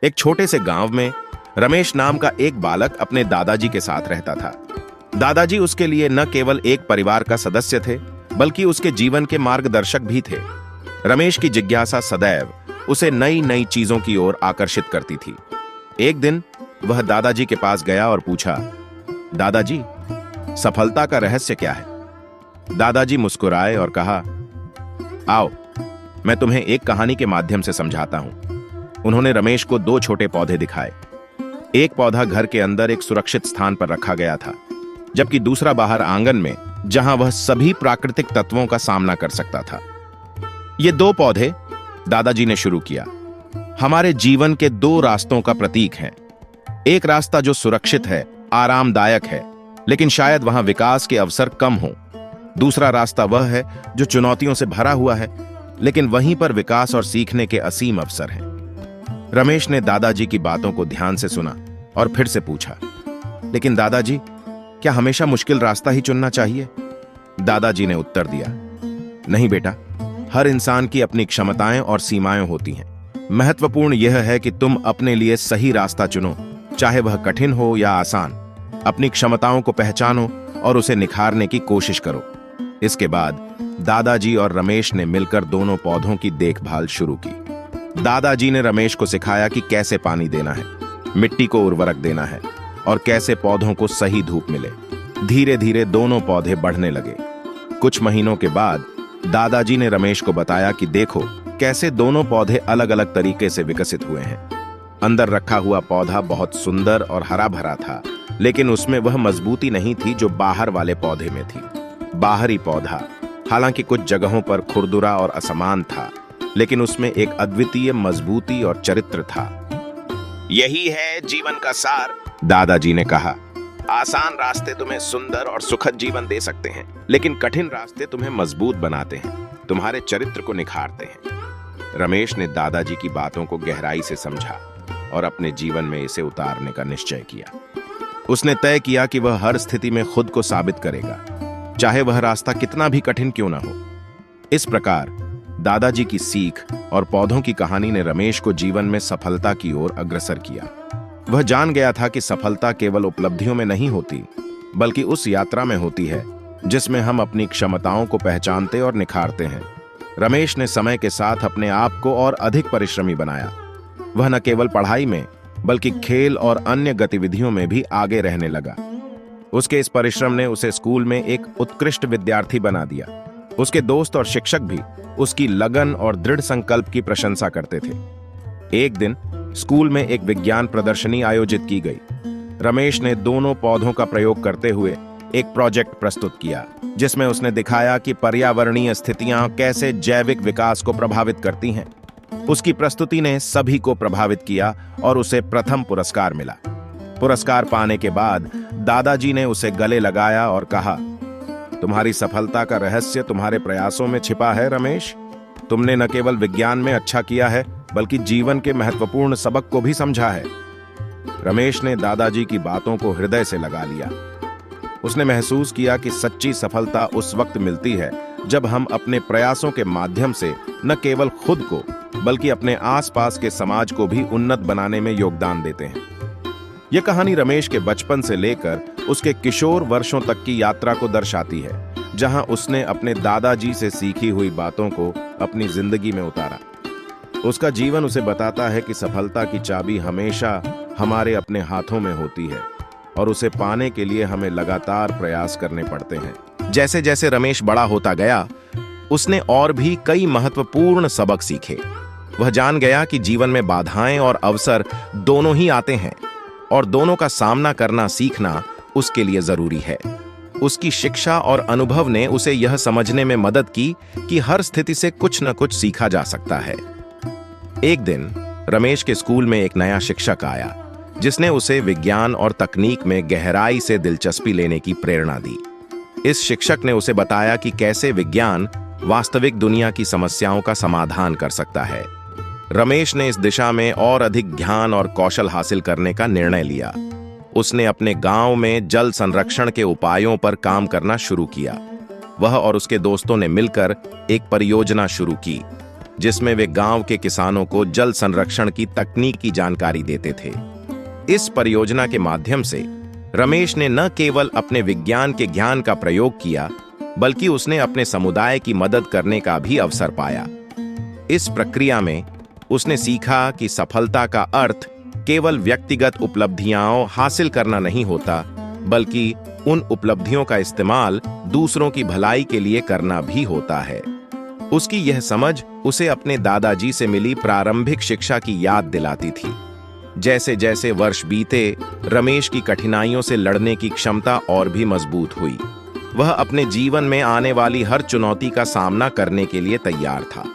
एक छोटे से गांव में रमेश नाम का एक बालक अपने दादाजी के साथ रहता था। दादाजी उसके लिए न केवल एक परिवार का सदस्य थे, बल्कि उसके जीवन के मार्गदर्शक भी थे। रमेश की जिज्ञासा सदैव उसे नई नई चीजों की ओर आकर्षित करती थी। एक दिन वह दादाजी के पास गया और पूछा, दादाजी, सफलता का रहस्य क्या है? दादाजी मुस्कुराए और कहा, आओ, मैं तुम्हें एक कहानी के माध्यम से समझाता हूं। उन्होंने रमेश को दो छोटे पौधे दिखाए। एक पौधा घर के अंदर एक सुरक्षित स्थान पर रखा गया था, जबकि दूसरा बाहर आंगन में, जहां वह सभी प्राकृतिक तत्वों का सामना कर सकता था। ये दो पौधे, दादाजी ने शुरू किया, हमारे जीवन के दो रास्तों का प्रतीक हैं। एक रास्ता जो सुरक्षित है, आरामदायक है, लेकिन शायद वहां विकास के अवसर कम हो। दूसरा रास्ता वह है जो चुनौतियों से भरा हुआ है, लेकिन वहीं पर विकास और सीखने के असीम अवसर हैं। रमेश ने दादाजी की बातों को ध्यान से सुना और फिर से पूछा, लेकिन दादाजी, क्या हमेशा मुश्किल रास्ता ही चुनना चाहिए? दादाजी ने उत्तर दिया, नहीं बेटा, हर इंसान की अपनी क्षमताएं और सीमाएं होती हैं। महत्वपूर्ण यह है कि तुम अपने लिए सही रास्ता चुनो, चाहे वह कठिन हो या आसान। अपनी क्षमताओं को पहचानो और उसे निखारने की कोशिश करो। इसके बाद दादाजी और रमेश ने मिलकर दोनों पौधों की देखभाल शुरू की। दादाजी ने रमेश को सिखाया कि कैसे पानी देना है, मिट्टी को उर्वरक देना है और कैसे पौधों को सही धूप मिले। धीरे धीरे दोनों पौधे बढ़ने लगे। कुछ महीनों के बाद दादाजी ने रमेश को बताया कि देखो कैसे दोनों पौधे अलग अलग तरीके से विकसित हुए हैं। अंदर रखा हुआ पौधा बहुत सुंदर और हरा भरा था, लेकिन उसमें वह मजबूती नहीं थी जो बाहर वाले पौधे में थी। बाहरी पौधा हालांकि कुछ जगहों पर खुरदुरा और असमान था, लेकिन उसमें एक अद्वितीय मजबूती और चरित्र था। यही है जीवन का सार, दादाजी ने कहा। आसान रास्ते तुम्हें सुंदर और सुखद जीवन दे सकते हैं, लेकिन कठिन रास्ते तुम्हें मजबूत बनाते हैं, तुम्हारे चरित्र को निखारते हैं। रमेश ने दादाजी की बातों को गहराई से समझा और अपने जीवन में इसे उतारने का निश्चय किया। उसने तय किया कि वह हर स्थिति में खुद को साबित करेगा, चाहे वह रास्ता कितना भी कठिन क्यों ना हो। इस प्रकार दादाजी की सीख और पौधों की कहानी ने रमेश को जीवन में सफलता की ओर अग्रसर किया। वह जान गया था कि सफलता केवल उपलब्धियों में नहीं होती, बल्कि उस यात्रा में होती है जिसमें हम अपनी क्षमताओं को पहचानते और निखारते हैं। रमेश ने समय के साथ अपने आप को और अधिक परिश्रमी बनाया। वह न केवल पढ़ाई में, बल्कि खेल और अन्य गतिविधियों में भी आगे रहने लगा। उसके इस परिश्रम ने उसे स्कूल में एक उत्कृष्ट विद्यार्थी बना दिया। उसके दोस्त और शिक्षक भी उसकी लगन और दृढ़ संकल्प की प्रशंसा करते थे। एक दिन स्कूल में एक विज्ञान प्रदर्शनी आयोजित की गई। रमेश ने दोनों पौधों का प्रयोग करते हुए एक प्रोजेक्ट प्रस्तुत किया, जिसमें उसने दिखाया कि पर्यावरणीय स्थितियां कैसे जैविक विकास को प्रभावित करती हैं। उसकी प्रस्तुति ने सभी को प्रभावित किया और उसे प्रथम पुरस्कार मिला। पुरस्कार पाने के बाद दादाजी ने उसे गले लगाया और कहा, तुम्हारी सफलता का रहस्य तुम्हारे प्रयासों में छिपा है रमेश। तुमने न केवल विज्ञान में अच्छा किया है, बल्कि जीवन के महत्वपूर्ण सबक को भी समझा है। रमेश ने दादाजी की बातों को हृदय से लगा लिया। उसने महसूस किया कि सच्ची सफलता उस वक्त मिलती है जब हम अपने प्रयासों के माध्यम से न केवल खुद को, बल्कि अपने आसपास के समाज को भी उन्नत बनाने में योगदान देते हैं। यह कहानी रमेश के बचपन से लेकर उसके किशोर वर्षों तक की यात्रा को दर्शाती है, जहां उसने अपने दादाजी से सीखी हुई बातों को अपनी जिंदगी में उतारा। उसका जीवन उसे बताता है कि सफलता की चाबी हमेशा हमारे अपने हाथों में होती है और उसे पाने के लिए हमें लगातार प्रयास करने पड़ते हैं। जैसे जैसे रमेश बड़ा होता गया, उसने और भी कई महत्वपूर्ण सबक सीखे। वह जान गया कि जीवन में बाधाएं और अवसर दोनों ही आते हैं और दोनों का सामना करना सीखना उसके लिए जरूरी है। उसकी शिक्षा और अनुभव ने उसे यह समझने में मदद की कि हर स्थिति से कुछ न कुछ सीखा जा सकता है। एक दिन रमेश के स्कूल में एक नया शिक्षक आया, जिसने उसे विज्ञान और तकनीक में गहराई से दिलचस्पी लेने की प्रेरणा दी। इस शिक्षक ने उसे बताया कि कैसे विज्ञान वास्तविक दुनिया की समस्याओं का समाधान कर सकता है। रमेश ने इस दिशा में और अधिक ज्ञान और कौशल हासिल करने का निर्णय लिया। उसने अपने गांव में जल संरक्षण के उपायों पर काम करना शुरू किया। वह और उसके दोस्तों ने मिलकर एक परियोजना शुरू की। जिसमें वे गांव के किसानों को जल संरक्षण की तकनीक की जानकारी देते थे। इस परियोजना के माध्यम से रमेश ने न केवल अपने विज्ञान के ज्ञान का प्रयोग किया, बल्कि उसने अपने समुदाय की मदद करने का भी अवसर पाया। इस प्रक्रिया में उसने सीखा कि सफलता का अर्थ केवल व्यक्तिगत उपलब्धियां हासिल करना नहीं होता, बल्कि उन उपलब्धियों का इस्तेमाल दूसरों की भलाई के लिए करना भी होता है। उसकी यह समझ उसे अपने दादाजी से मिली प्रारंभिक शिक्षा की याद दिलाती थी। जैसे जैसे वर्ष बीते, रमेश की कठिनाइयों से लड़ने की क्षमता और भी मजबूत हुई। वह अपने जीवन में आने वाली हर चुनौती का सामना करने के लिए तैयार था।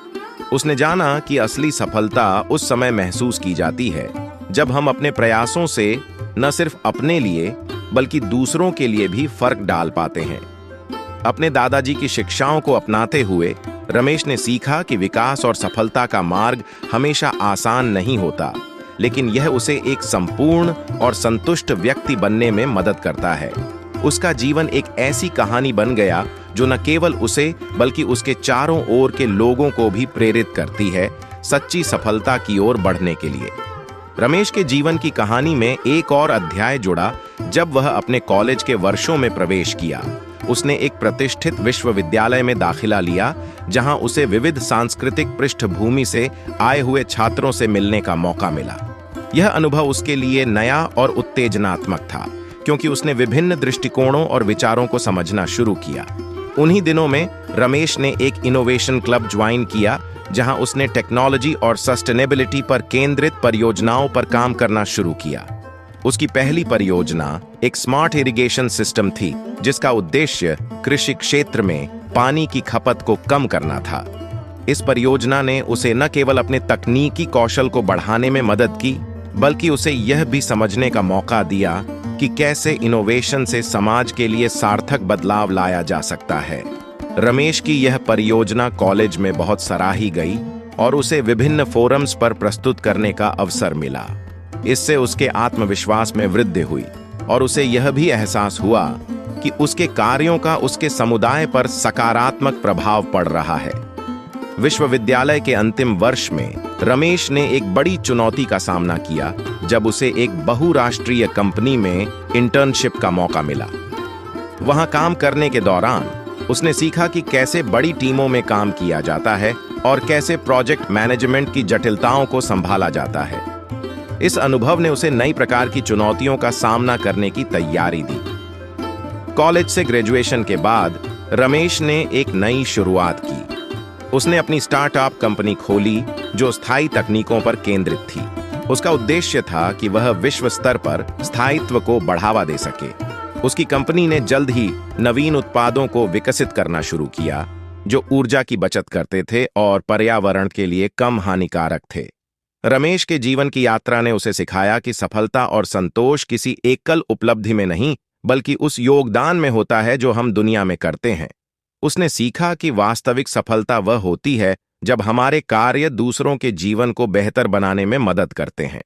उसने जाना कि असली सफलता उस समय महसूस की जाती है जब हम अपने प्रयासों से न सिर्फ अपने लिए बल्कि दूसरों के लिए भी फर्क डाल पाते हैं। अपने दादाजी की शिक्षाओं को अपनाते हुए रमेश ने सीखा कि विकास और सफलता का मार्ग हमेशा आसान नहीं होता, लेकिन यह उसे एक संपूर्ण और संतुष्ट व्यक्ति बनने में मदद करता है। उसका जीवन एक ऐसी कहानी बन गया जो न केवल उसे बल्कि उसके चारों ओर के लोगों को भी प्रेरित करती है सच्ची सफलता की ओर बढ़ने के लिए। रमेश के जीवन की कहानी में एक और अध्याय जुड़ा जब वह अपने कॉलेज के वर्षों में प्रवेश किया। उसने एक प्रतिष्ठित विश्वविद्यालय में दाखिला लिया, जहां उसे विविध सांस्कृतिक पृष्ठभूमि से आए हुए छात्रों से मिलने का मौका मिला। यह अनुभव उसके लिए नया और उत्तेजनात्मक था, क्योंकि उसने विभिन्न दृष्टिकोणों और विचारों को समझना शुरू किया। उन्हीं दिनों में रमेश ने एक इनोवेशन क्लब ज्वाइन किया, जहां उसने टेक्नोलॉजी और सस्टेनेबिलिटी पर केंद्रित परियोजनाओं पर काम करना शुरू किया। उसकी पहली परियोजना एक स्मार्ट इरिगेशन सिस्टम थी, जिसका उद्देश्य कृषि क्षेत्र में पानी की खपत को कम करना था। इस परियोजना ने उसे न केवल अपने तकनीकी कौशल को बढ़ाने में मदद की, बल्कि उसे यह भी समझने का मौका दिया कि कैसे इनोवेशन से समाज के लिए सार्थक बदलाव लाया जा सकता है। रमेश की यह परियोजना कॉलेज में बहुत सराही गई और उसे विभिन्न फोरम्स पर प्रस्तुत करने का अवसर मिला। इससे उसके आत्मविश्वास में वृद्धि हुई और उसे यह भी एहसास हुआ कि उसके कार्यों का उसके समुदाय पर सकारात्मक प्रभाव पड़ रहा है। विश्वविद्यालय के अंतिम वर्ष में रमेश ने एक बड़ी चुनौती का सामना किया जब उसे एक बहुराष्ट्रीय कंपनी में इंटर्नशिप का मौका मिला। वहां काम करने के दौरान उसने सीखा कि कैसे बड़ी टीमों में काम किया जाता है और कैसे प्रोजेक्ट मैनेजमेंट की जटिलताओं को संभाला जाता है। इस अनुभव ने उसे नई प्रकार की चुनौतियों का सामना करने की तैयारी दी। कॉलेज से ग्रेजुएशन के बाद रमेश ने एक नई शुरुआत की। उसने अपनी स्टार्टअप कंपनी खोली जो स्थायी तकनीकों पर केंद्रित थी। उसका उद्देश्य था कि वह विश्व स्तर पर स्थायित्व को बढ़ावा दे सके। उसकी कंपनी ने जल्द ही नवीन उत्पादों को विकसित करना शुरू किया, जो ऊर्जा की बचत करते थे और पर्यावरण के लिए कम हानिकारक थे। रमेश के जीवन की यात्रा ने उसे सिखाया कि सफलता और संतोष किसी एकल उपलब्धि में नहीं, बल्कि उस योगदान में होता है जो हम दुनिया में करते हैं। उसने सीखा कि वास्तविक सफलता वह होती है जब हमारे कार्य दूसरों के जीवन को बेहतर बनाने में मदद करते हैं।